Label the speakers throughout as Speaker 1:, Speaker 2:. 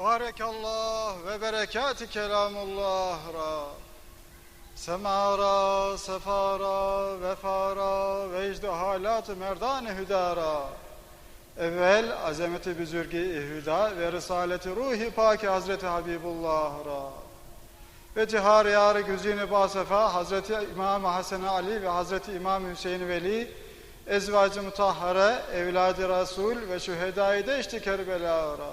Speaker 1: Barekallah ve berekatü kelamullah ra. Semara, sefara, vefara, vecd-i halat-ı merdan-ı hüdara. Evvel azameti büzürgi-i hüda ve risaleti ruhi paki Hazreti Habibullah ra. Ve cihar yar-ı güzin-i basefa Hazreti İmam Hasan Ali ve Hazreti İmam Hüseyin Veli, ezvacı mutahhare, evlad-ı Resul ve şühedâ-i deşt-i Kerbela ra.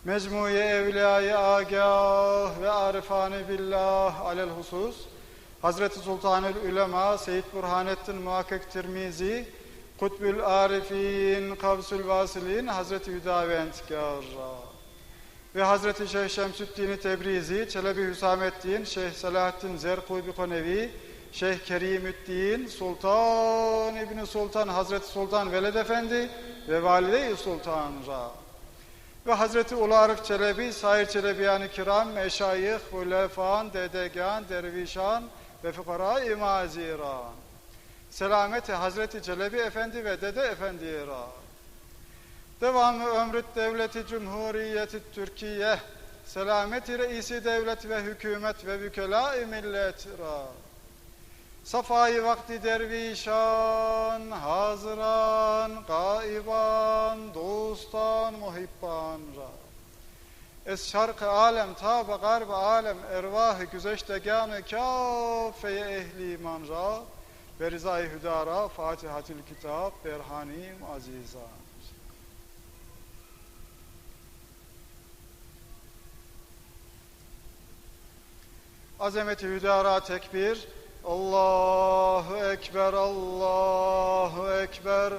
Speaker 1: Mecmu-i evliya-i agah ve arifani billah alel husus, Hazreti Sultanül Ulema Seyyid Burhanettin Muhakkak Tirmizi, Kutbül Arifin, Kavsül Vasilin, Hazreti Hüdavendgar ve Hazreti Şeyh Şemsüddin Tebrizi, Çelebi Hüsamettin, Şeyh Selahaddin Zerkubi Konevi, Şeyh Kerimüddin, Sultan İbni Sultan, Hazreti Sultan Veled Efendi ve Valide-i Sultan Ra. Ve Hazreti Ulu Arif Çelebi, Sair Çelebiyan-ı Kiram, Meşayih, Hulefan, Dedegan, Dervişan ve Fukara-i Maziran. Selameti Hazreti Çelebi Efendi ve Dede Efendi Ra. Devamı ömrü devleti Cumhuriyeti Türkiye, selameti reisi devlet ve hükümet ve vükela-i millet Ra. Safai vakti dervişan, hazıran, gaiban, dostan, muhibban ra. Es şark-ı alem, ta-ı garb-ı alem, ervah-ı güzeştegân-ı kâfe-i ehli iman ra. Ve rızâ-i hüdâra, Fatihatül Kitab, Berhanim azizan. Azameti hüdâra tekbir. Allahu Ekber, Allahu Ekber,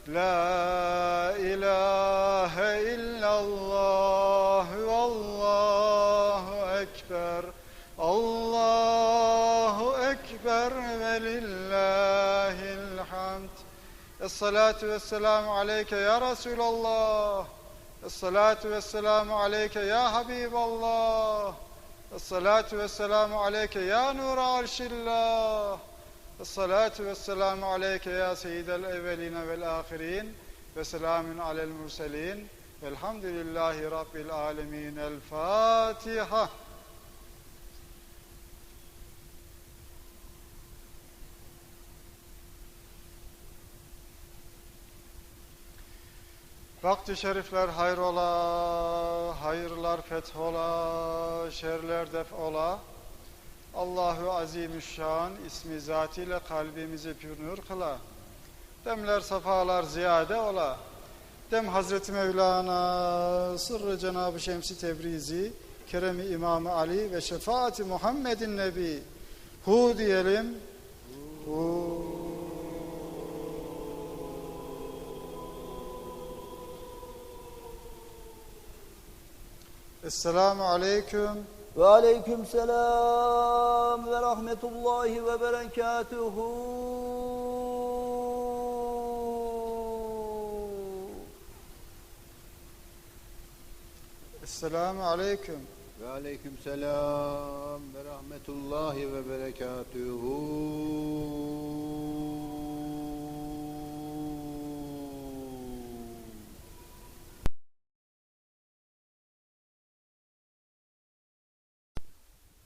Speaker 1: La ilahe illallah, Allahu Ekber, Allahu Ekber ve lillahil hamd. Es-salatu vesselamu aleyke ya Resulallah, Es-salatu vesselamu aleyke ya Habiballah, Es-salatu vesselamu aleyke ya nur-u arşillah. Es-salatu vesselamu aleyke ya seyyidel evveline vel ahirin. Ve selamun alel murselin. Velhamdülillahi rabbil alemin. El Fatiha. Vakti şerifler hayrola, hayırlar fethola, şerler def ola. Allahu Azimüşşan ismi zatıyla kalbimizi pürnür kıla. Demler safalar ziyade ola. Dem Hazreti Mevlana sırrı Cenab-ı Şems-i Tebrizi, Kerem-i İmam-ı Ali ve şefaati Muhammed'in Nebi. Hu diyelim. Hu. Esselamu aleyküm.
Speaker 2: Ve aleyküm selam ve rahmetullahi ve berekatuhu.
Speaker 1: Esselamu aleyküm.
Speaker 3: Ve aleyküm selam ve rahmetullahi ve berekatuhu.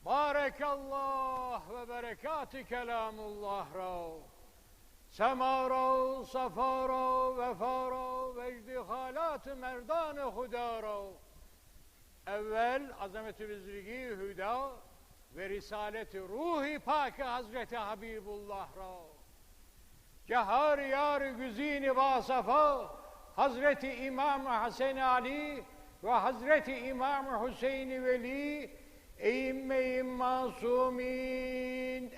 Speaker 4: Barekallah ve berekatü kelamullah ra. Semara, safara, vefara, vecd-i halat-ı merdan-ı huda ra. Evvel azamet-i bizrigi hüda ve risaleti ruhi pak Hazreti Habibullah ra. Cehar yar güzin-i basafa Hazreti İmam Hasan Ali ve Hazreti İmam Hüseyin Veli, Eyyime-i masumin,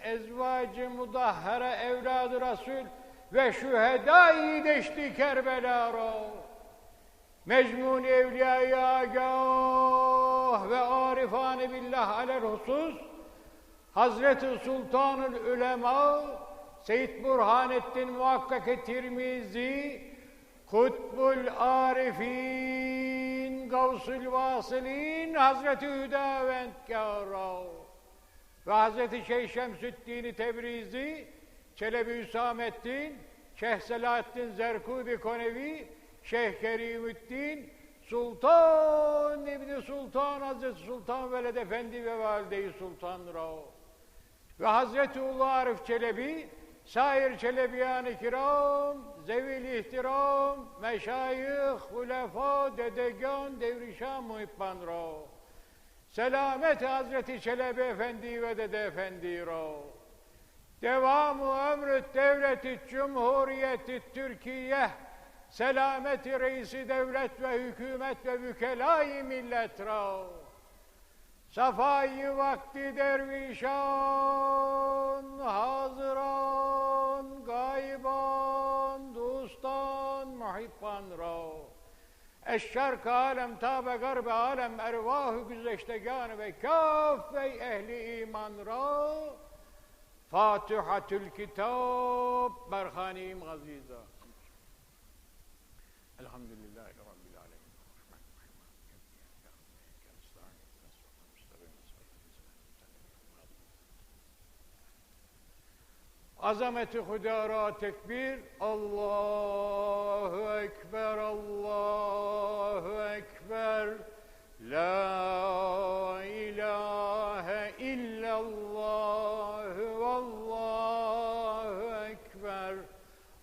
Speaker 4: ezvacı mudahhara evladı Resul ve şühedâ-i deşti Kerbelâra. Mecmun-i evliya-i agah ve arifan-ı billah alel husus, Hazreti Sultanül Ulema Seyyid Burhanettin Muhakkak-ı Tirmizi, Kutbul Arifin, Gavsul Vasilin, Hazreti Hüdavendgar ve Hazreti Şeyh Şemsüddin Tebrizi, Çelebi Hüsamettin, Şeyh Selahaddin Zerkubi Konevi, Şeyh Kerimüddin, Sultan İbni Sultan, Hazreti Sultan Veled Efendi ve Valide-i Sultan Rao ve Hazreti Ulu Arif Çelebi, sair Çelebiyan-ı Kiram, zevil ihtiram, meşayih, hulefa, dedegan, devrişan, muhibban Rao. Selamet Hazreti Çelebi Efendi ve Dede Efendi Rao. Devamı ömrü devleti Cumhuriyeti Türkiye, selameti reisi devlet ve hükümet ve vükela-i millet Rao. Safayı vakti dervişan, hazıran, gayban, dostan, muhibban Rao. Eşşark alem, tabe garbe alem, ervah-ı güzeştegan ve kâf-ey ehli iman Rao. Fatihatül Kitab, Berhanim Aziza. Elhamdülillahi Rabbil Alemin. Azameti Hudara tekbir. Allahu Ekber, Allahu Ekber. La ilahe illallah, vallahu ekber.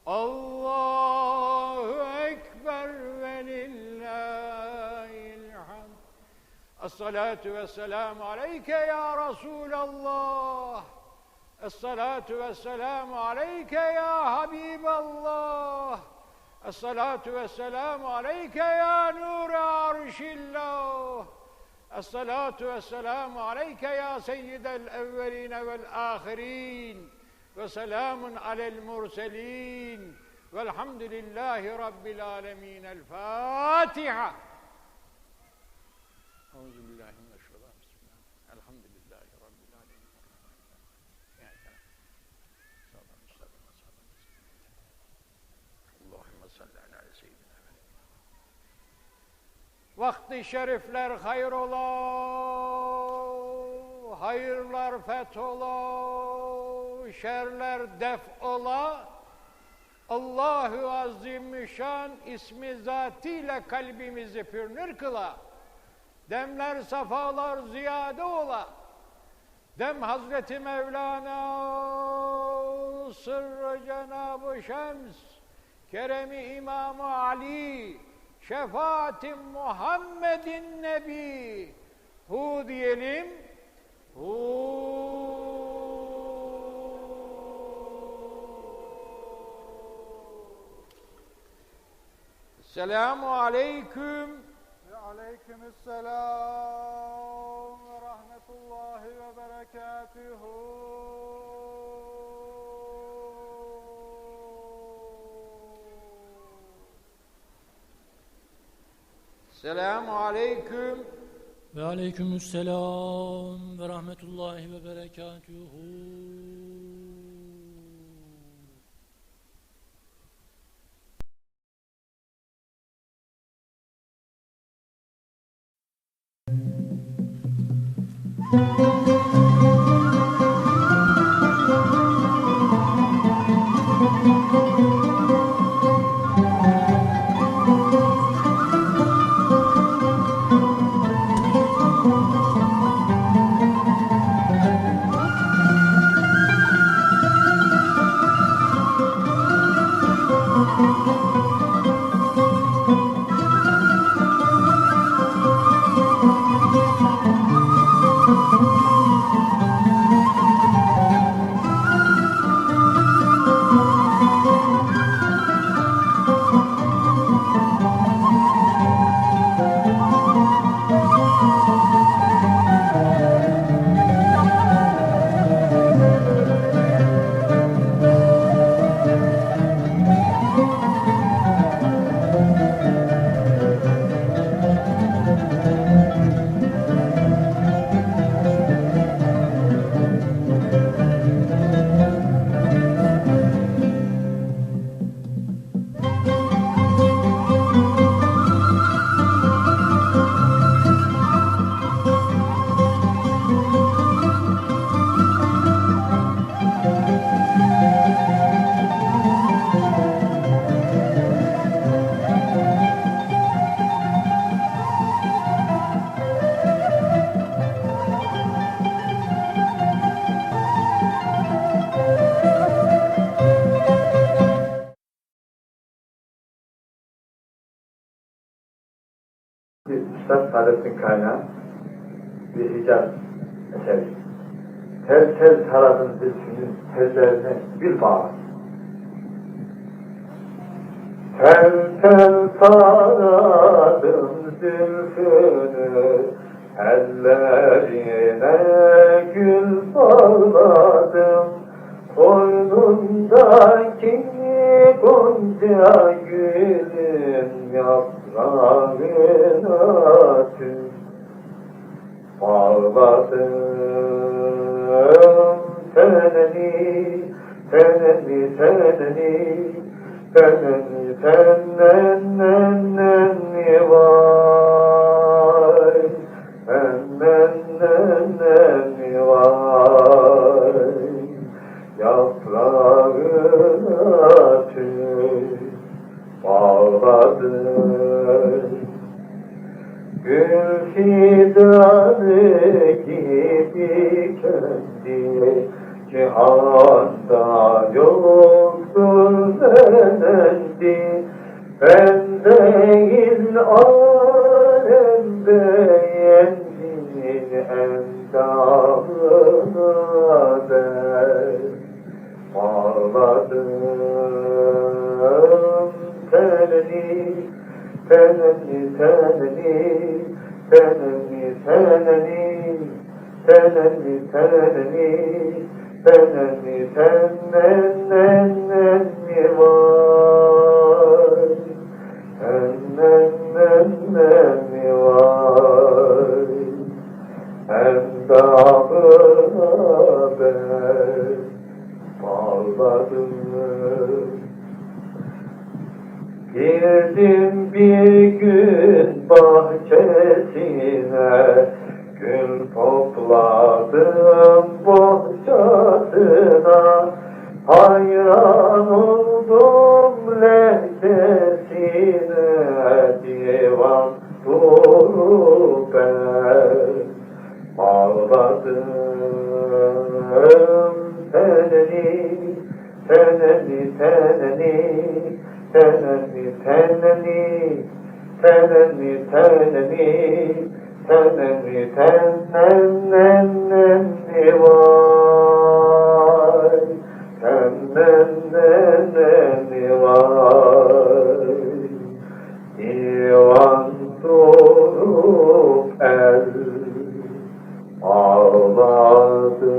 Speaker 4: Allahu ekber ve lillahil hamd. Es-salatu vesselamu aleyke ya Resulallah. Es-salatu vesselamu aleyke ya Habiballah. Es-salatu vesselamu aleyke ya nur arşillah. Es-salatu vesselamu aleyke ya seyyidel evveline vel ahirin. Ve selamun alel murselin. Velhamdülillahi Rabbil alemin. El Fatiha. Euzubillahimineşşeytanirracim. Bismillah. Elhamdülillahi Rabbil alemin. Allahümme salli ala seyyidina. Vakti şerifler hayır ola, hayırlar fethola, şerler def ola. Allahu Azimüşşan ismi zatıyla kalbimizi pürnür kıla. Demler safalar ziyade ola. Dem Hazreti Mevlana Sırrı Cenab-ı Şems Keremi İmam-ı Ali Şefaat-i Muhammedin Nebi hu diyelim. Hu. Selamu aleyküm.
Speaker 1: Ve aleykümselam ve rahmetullahi ve berekatuhu.
Speaker 4: Selamu aleyküm.
Speaker 5: Ve aleykümselam ve rahmetullahi ve berekatuhu.
Speaker 6: Üstad Saadettin Kaynak bir Hicaz eseri. Tel tel taradın zülfünün tellerine gül bağlı. Tel tel taradım zülfünü, ellerine gül bağladım. Koynundaki gonca gülün yaprağına tüm bağladım. Teneni, teneni, teneni, teneni, teneneneneni vay, teneneneneni vay. Yaprağına tüm bağladım. Gül fidanı gibi kendi cihanda yoktur denendi. Ben değil alem beğendin endamına ben ağladım. Teneni, teneni, teneni, teneni, teneni, teneni, teneni, teneni, teneneneni vay, teneneneni vay, endamına ben ağladım. Girdim bir gün bahçesine, gül topladım bohçasına. Hayran oldum lezzetine, divan dolu ben ağladım. Teneni, teneni, teneni, teneni, teneni, teneni, teneni, teneni, teneneneni vay, teneneneni vay. Divan durup el ağladı.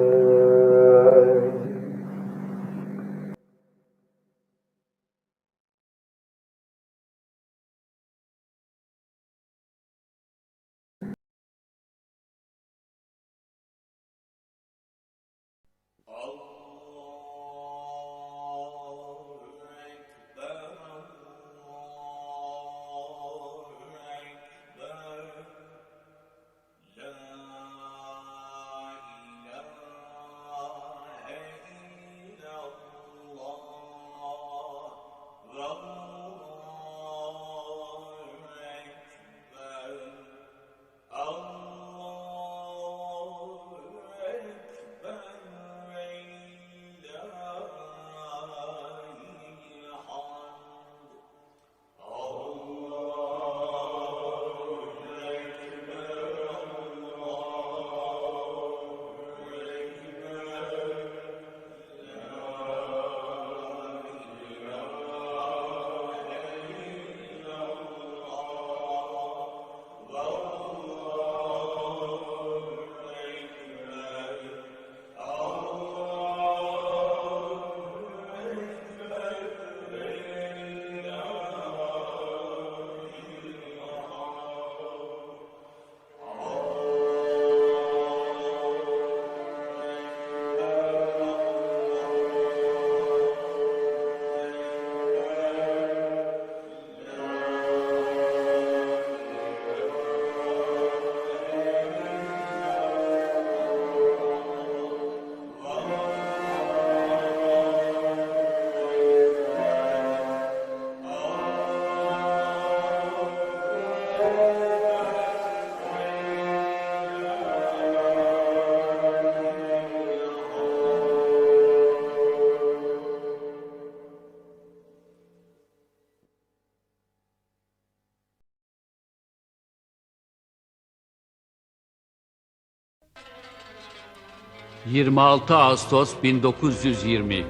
Speaker 7: 26 Ağustos 1922.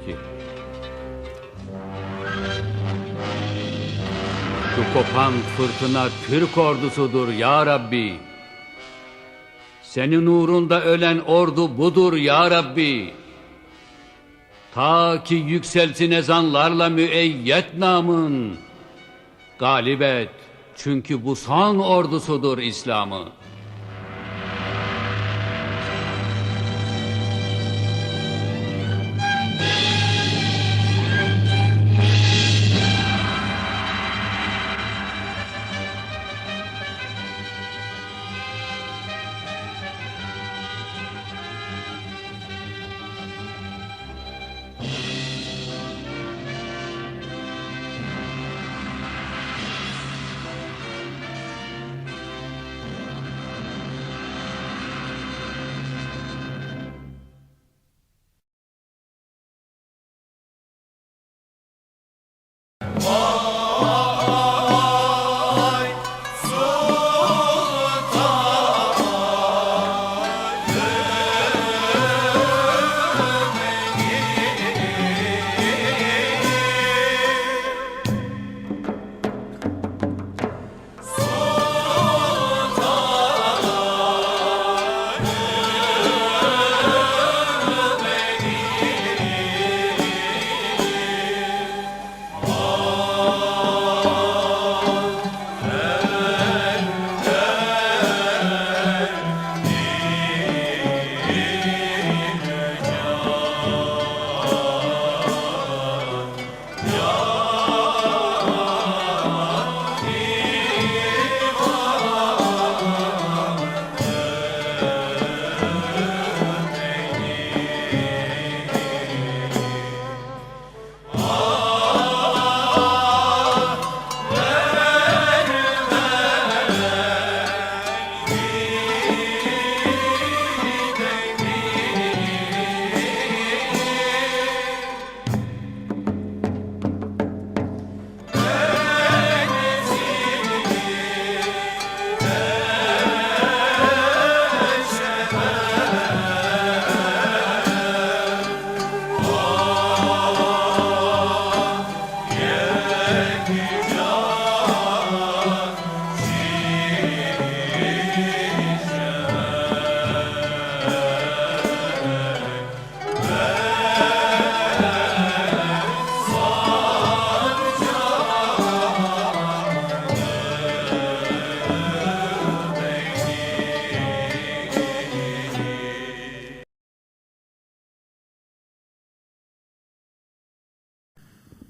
Speaker 7: Şu kopan fırtına Türk ordusudur ya Rabbi. Senin uğrunda ölen ordu budur ya Rabbi. Ta ki yükselsin ezanlarla müeyyet namın. Galip et, çünkü bu son ordusudur İslam'ı.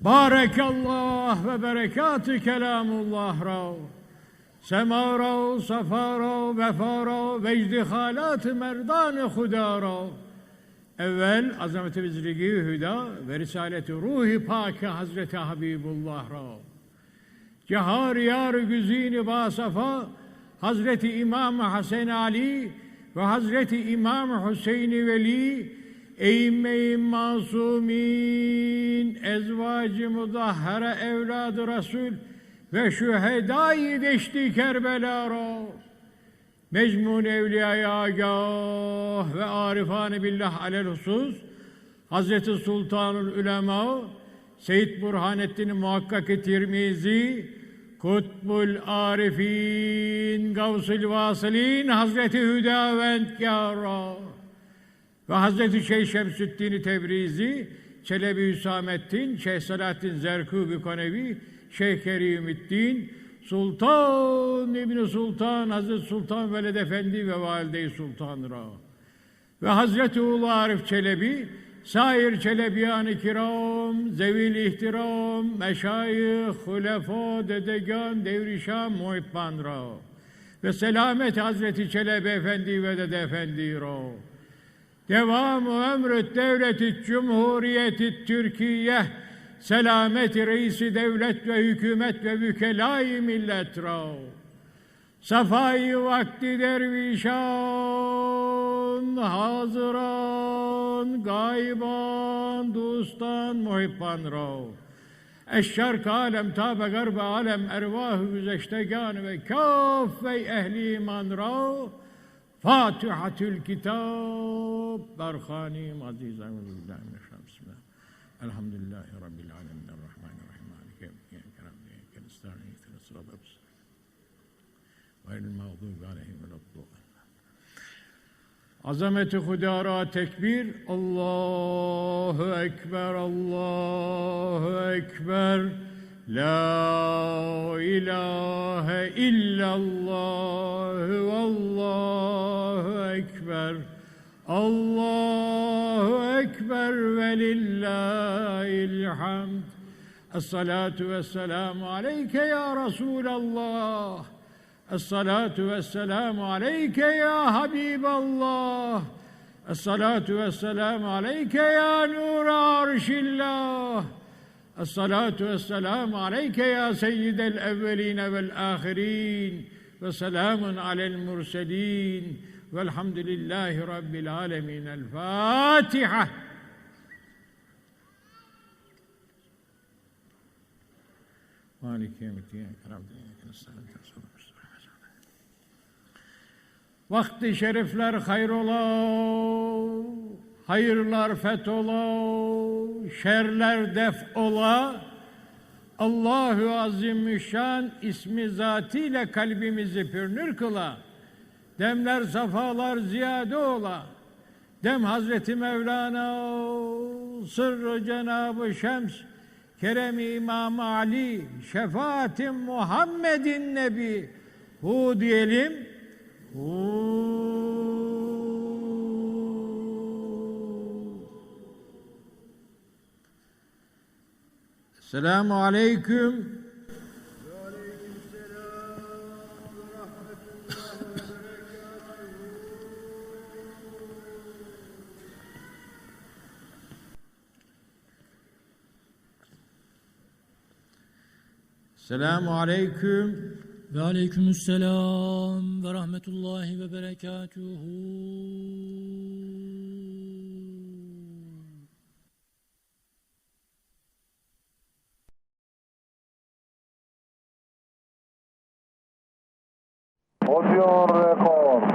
Speaker 4: Barakallah ve berekatü kelamullah rav. Sema rav, safa rav, vefa rav, vecdi halat-ı merdan-ı huda rav. Evvel azamet-i bizligi hüda ve risaleti ruhi pâk-ı Hazreti Habibullah rav. Cehar yar güzin-i basafa Hazreti İmam Hasan Ali ve Hazreti İmam Hüseyin Veli eyyime-i masumin, ezvacı mudahhara evladı Resul ve şühedâ-i deşti Kerbela ra, mecmun evliya-i agâh ve arifan-ı billah alelhusus, Hazreti Sultanul Ulema, Seyyid Burhanettin Muhakkak-ı Tirmizi, Kutbul Arifin, Gavsul Vasılin, Hazreti Hüdavend Kâra ve Hazreti Şeyh Şemsüddin Tebrizi, Çelebi Hüsamettin, Şeyh Selahattin Zerkubi Konevi, Şeyh Kerimüddin, Sultan İbni Sultan, Hazreti Sultan Veled Efendi ve Valide-i Sultan Ra ve Hazreti Ulu Arif Çelebi, sair Çelebiyan-ı kiram, zevil ihtiram, meşayih, hulefâ, dedegan, devrişan, muhibban Ra ve selamet Hazreti Çelebi Efendi ve Dede Efendi Ra. Devam-ı emret devleti Cumhuriyeti Türkiye, selameti reisi devlet ve hükümet ve vükela-i millet ra. Safai vakti dervişan, hazıran, gayban, dostan, muhibban ra. Eşşark alem, tabe garbe alem, ervah-ı güzeştegan ve kâf ve ehli iman ra. Fatihatül Kitab. Berhanim azizem ve billahi mineşşeytanirracim. Elhamdülillahi Rabbil alemin. Errahmanirrahim. Maliki yevmiddin. İyyâke nestaîn. İhdinas sıratal müstakîm. Gayril mağdûbi aleyhim veleddâllîn. Azameti Huda ra tekbir. Allahu Ekber, Allahu Ekber. La ilahe illallah ve Allahu Ekber. Allahu Ekber ve lillahil hamd. Es-salatu vesselamu aleyke ya Resulallah. Es-salatu vesselamu aleyke ya Habiballah. Es-salatu vesselamu aleyke ya nur arşillah. Es-salatu vesselamu aleyke ya seyyidel evveline vel ahirin. Ve selamun alel murselin. Velhamdülillahi Rabbil alemin. El Fatiha. Maliki yevmiddin. Vakti şerifler hayrola, hayırlar fethola, şerler def ola. Allahu Azimüşşan ismi zatıyla kalbimizi pürnür kıla. Demler safalar ziyade ola. Dem Hazreti Mevlana, sırrı Cenab-ı Şems, Kerem-i İmam Ali, şefaati Muhammed'in Nebi. Hu diyelim. Selamun aleyküm. Selamun aleyküm.
Speaker 5: Ve aleykümselam ve rahmetullahi ve berekatuhu.
Speaker 6: Audio record.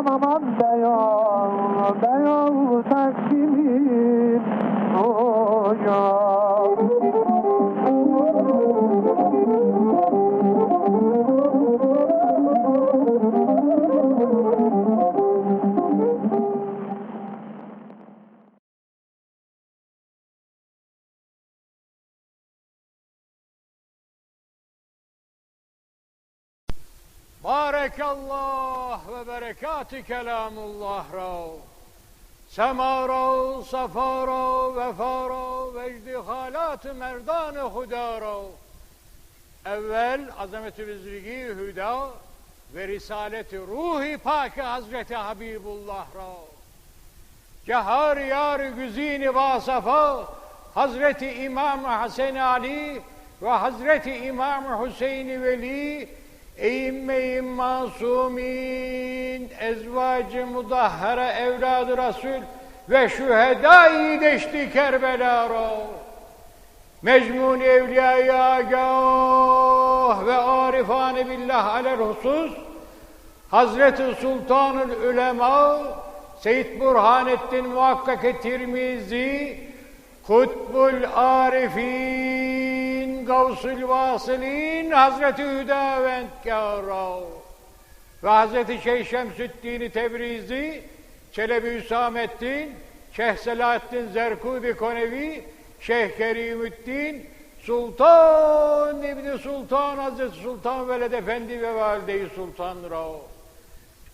Speaker 8: aman beyon takdimin
Speaker 4: Barekallah ve berekatü kelamullah rav. Sema rav, safa rav, vefa rav, vecdi halat-ı merdan-ı huda rav. Evvel azamet-i bizrigi hüda ve risaleti ruhi pak-ı Hazreti Habibullah rav. Cehar yar güzini vasafa Hazreti İmam Hasan Ali ve Hazreti İmam Hüseyin Veli Eyyim-i masumin, ezvacı mudahhara evladı Resul ve şühedâ-i deşti Kerbelâ. Mecmun-i evliya-i agâh ve arifan-ı billah alelhusus, Hazreti Sultanül Ulema, Seyyid Burhanettin Muhakkak-ı Tirmizi, Kutbul Arifin, Gavsul Vasılin, Hazreti Hüdavendgâr ve Hazreti Şeyh Şemsüddin Tebrizi, Çelebi Hüsamettin, Şeyh Selahaddin Zerkubi Konevi, Şeyh Kerimüddin, Sultan İbni Sultan, Hazreti Sultan Veled Efendi ve Valide-i Sultan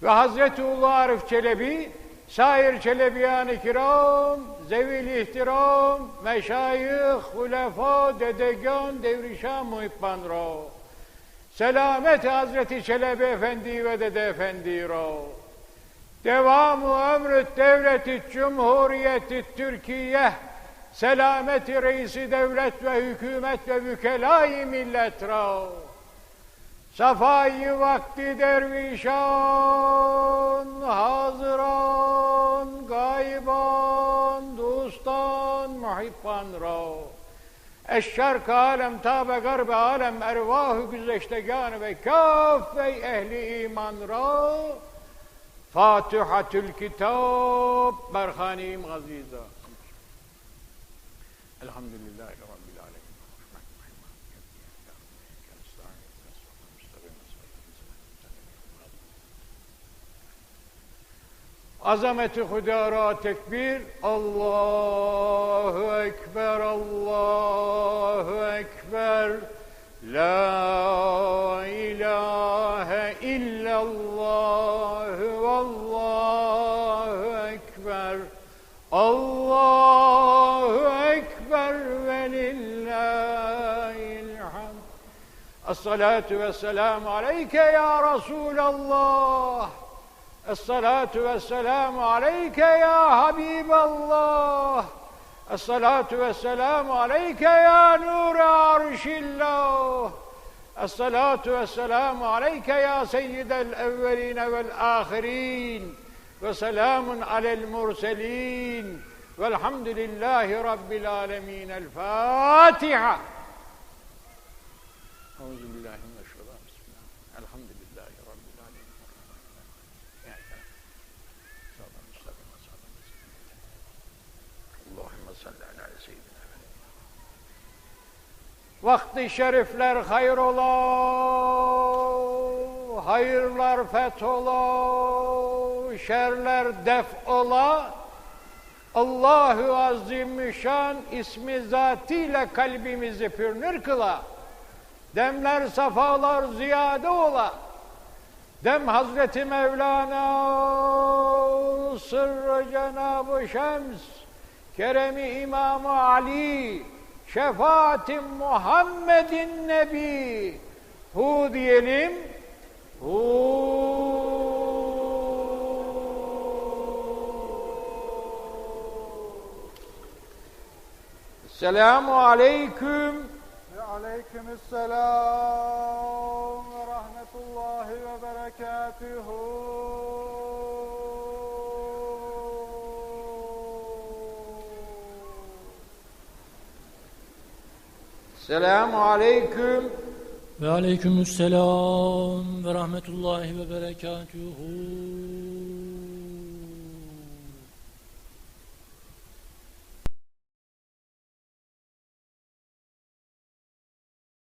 Speaker 4: ve Hazreti Ulu Arif Çelebi, sair Çelebiyan-ı kiram, zevil ihtiram, meşayih, hulefâ, dedegan, devrişan muhibban ra. Selamet-i Hazreti Çelebi Efendi ve Dede Efendi ra. Devam-ı ömrü devleti Cumhuriyeti Türkiye, selameti reisi devlet ve hükümet ve vükela-i millet ra. Safai vakti dervişan, hazıran, gayban, dostan, muhibban ra. Eşşark alem, tabe garb alem, ervah-ı güzeştegan ve kâf-ey ehli iman ra. Fatihatül kitab, berhanim gaziza. Elhamdülillahi Rabbil alemin. Azameti hudara tekbir, Allahu Ekber, Allahu Ekber, La ilahe illallah, Vallahu Ekber, Allahu Ekber ve lillahil hamd. Es-salatu vesselamu aleyke ya Resulallah. Es-salatu vesselamu aleyke ya Habiballah. Es-salatu vesselamu aleyke ya nur arşillah. Es-salatu vesselamu aleyke ya seyyidel evveline vel ahirin. Ve selamun alel murselin. Velhamdülillahi Rabbil alemin. El-Fatiha. Euzubillahimineşşeytanirracim. Bismillah. Elhamdülillahi Rabbil alemin. Allahümme salli ala seyyidina. Vakti şerifler hayır ola, hayırlar fethola, şerler def ola. Allahu Azimüşşan ismi zatıyla kalbimizi pürnür kıla. Demler safalar ziyade ola. Dem Hazreti Mevlana Sırrı Cenab-ı Şems Keremi İmam-ı Ali Şefaat-i Muhammedin Nebi Hu diyelim. Hu. Selamu aleyküm.
Speaker 1: Ve aleykümselam ve rahmetullahi ve berekatuhu.
Speaker 4: Selamu aleyküm.
Speaker 5: Ve aleykümüsselam ve rahmetullahi ve berekatuhu.